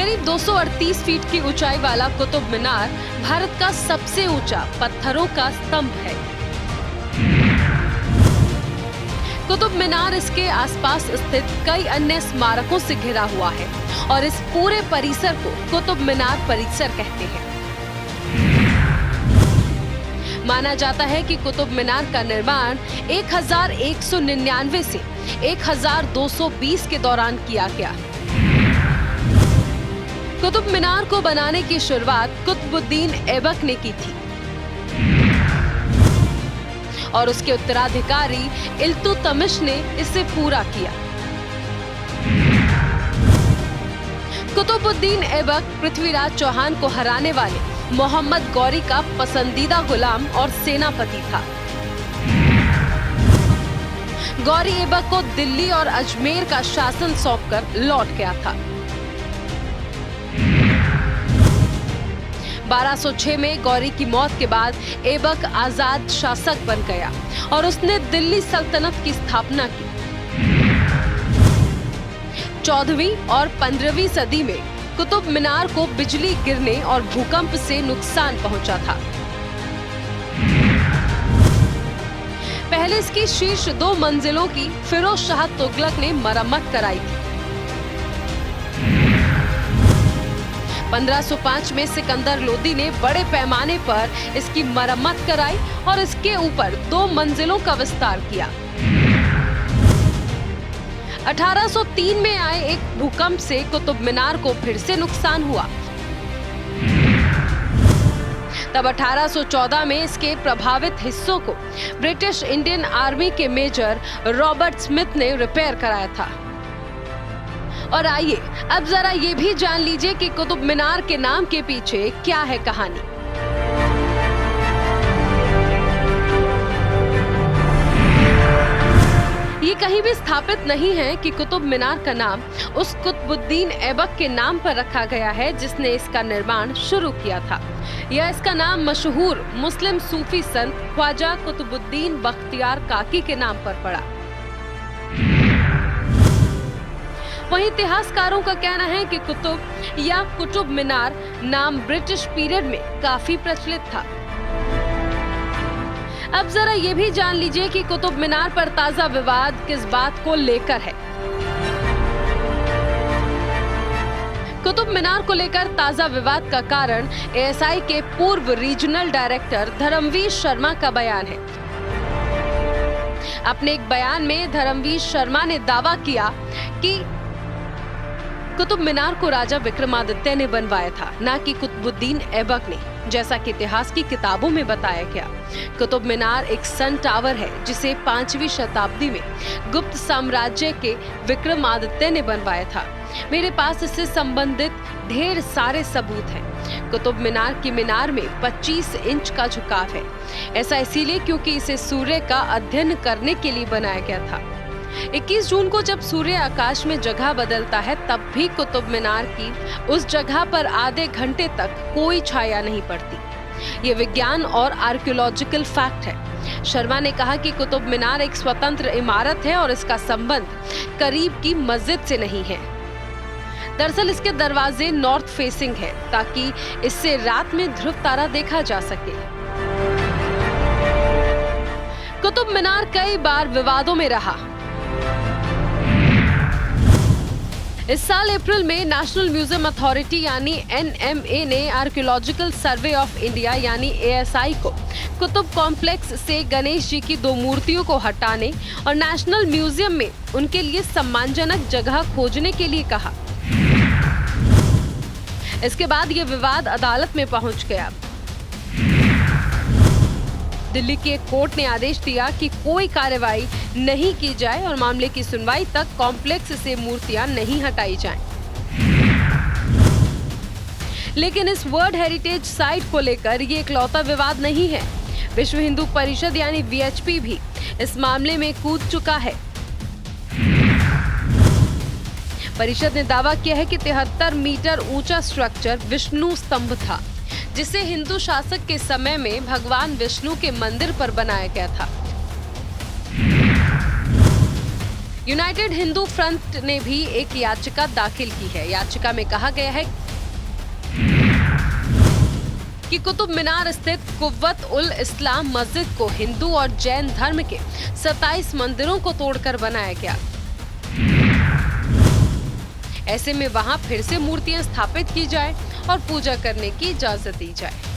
करीब 238 फीट की ऊंचाई वाला कुतुब मीनार भारत का सबसे ऊंचा पत्थरों का स्तंभ है। कुतुब मीनार इसके आसपास स्थित कई अन्य स्मारकों से घिरा हुआ है और इस पूरे परिसर को कुतुब मीनार परिसर कहते हैं। माना जाता है कि कुतुब मीनार का निर्माण 1199 से 1220 के दौरान किया गया। कुतुब मीनार को बनाने की शुरुआत कुतुबुद्दीन ऐबक ने की थी और उसके उत्तराधिकारी इल्तुतमिश ने इसे पूरा किया। कुतुबुद्दीन ऐबक पृथ्वीराज चौहान को हराने वाले मोहम्मद गौरी का पसंदीदा गुलाम और सेनापति था। गौरी ऐबक को दिल्ली और अजमेर का शासन सौंपकर लौट गया था। 1206 में गौरी की मौत के बाद ऐबक आजाद शासक बन गया और उसने दिल्ली सल्तनत की स्थापना की। 14वीं और 15वीं सदी में कुतुब मीनार को बिजली गिरने और भूकंप से नुकसान पहुंचा था। पहले इसकी शीर्ष 2 मंजिलों की फिरोज शाह तुगलक ने मरम्मत कराई थी। 1505 में सिकंदर लोदी ने बड़े पैमाने पर इसकी मरम्मत कराई और इसके ऊपर 2 मंजिलों का विस्तार किया। 1803 में आए एक भूकंप से कुतुब मीनार को फिर से नुकसान हुआ। तब 1814 में इसके प्रभावित हिस्सों को ब्रिटिश इंडियन आर्मी के मेजर रॉबर्ट स्मिथ ने रिपेयर कराया था। और आइए अब जरा ये भी जान लीजिए कि कुतुब मीनार के नाम के पीछे क्या है कहानी। ये कहीं भी स्थापित नहीं है कि कुतुब मीनार का नाम उस कुतुबुद्दीन ऐबक के नाम पर रखा गया है जिसने इसका निर्माण शुरू किया था, या इसका नाम मशहूर मुस्लिम सूफी संत ख्वाजा कुतुबुद्दीन बख्तियार काकी के नाम पर पड़ा। वहीं इतिहासकारों का कहना है कि कुतुब या कुतुब मीनार नाम ब्रिटिश पीरियड में काफी प्रचलित था। अब जरा ये भी जान लीजिए कि कुतुब मीनार पर ताजा विवाद किस बात को लेकर है। कुतुब मीनार को लेकर ताजा विवाद का कारण एएसआई के पूर्व रीजनल डायरेक्टर धर्मवीर शर्मा का बयान है। अपने एक बयान में धर्मवीर शर्मा ने दावा किया कि कुतुब मीनार को राजा विक्रमादित्य ने बनवाया था, ना कि कुतुबुद्दीन ऐबक ने, जैसा कि इतिहास की किताबों में बताया गया। कुतुब मीनार एक सन टावर है जिसे 5वीं शताब्दी में गुप्त साम्राज्य के विक्रमादित्य ने बनवाया था। मेरे पास इससे संबंधित ढेर सारे सबूत हैं। कुतुब मीनार की मीनार में 25 इंच का झुकाव है। ऐसा इसीलिए क्योंकि इसे सूर्य का अध्ययन करने के लिए बनाया गया था। 21 जून को जब सूर्य आकाश में जगह बदलता है तब भी कुतुब मीनार की उस जगह पर आधे घंटे तक कोई छाया नहीं पड़ती। ये विज्ञान और आर्कियोलॉजिकल फैक्ट है। शर्मा ने कहा कि कुतुब मीनार एक स्वतंत्र इमारत है और इसका संबंध करीब की मस्जिद से नहीं है। दरअसल इसके दरवाजे नॉर्थ फेसिंग है ताकि इससे रात में ध्रुव तारा देखा जा सके। कुतुब मीनार कई बार विवादों में रहा। इस साल अप्रैल में नेशनल म्यूजियम अथॉरिटी यानी एनएमए ने आर्कियोलॉजिकल सर्वे ऑफ इंडिया यानी एएसआई को कुतुब कॉम्प्लेक्स से गणेश जी की 2 मूर्तियों को हटाने और नेशनल म्यूजियम में उनके लिए सम्मानजनक जगह खोजने के लिए कहा। इसके बाद यह विवाद अदालत में पहुंच गया। दिल्ली की एक कोर्ट ने आदेश दिया कि कोई कार्रवाई नहीं की जाए और मामले की सुनवाई तक कॉम्प्लेक्स से मूर्तियां नहीं हटाई जाएं। लेकिन इस वर्ल्ड हेरिटेज साइट को लेकर ये इकलौता विवाद नहीं है। विश्व हिंदू परिषद यानी वीएचपी भी इस मामले में कूद चुका है। परिषद ने दावा किया है कि 73 मीटर ऊंचा स्ट्रक्चर विष्णु स्तंभ था, जिसे हिंदू शासक के समय में भगवान विष्णु के मंदिर पर बनाया गया था। यूनाइटेड हिंदू फ्रंट ने भी एक याचिका दाखिल की है। याचिका में कहा गया है कि कुतुब मीनार स्थित कुव्वत उल इस्लाम मस्जिद को हिंदू और जैन धर्म के 27 मंदिरों को तोड़कर बनाया गया। ऐसे में वहां फिर से मूर्तियां स्थापित की जाए और पूजा करने की इजाजत दी जाए।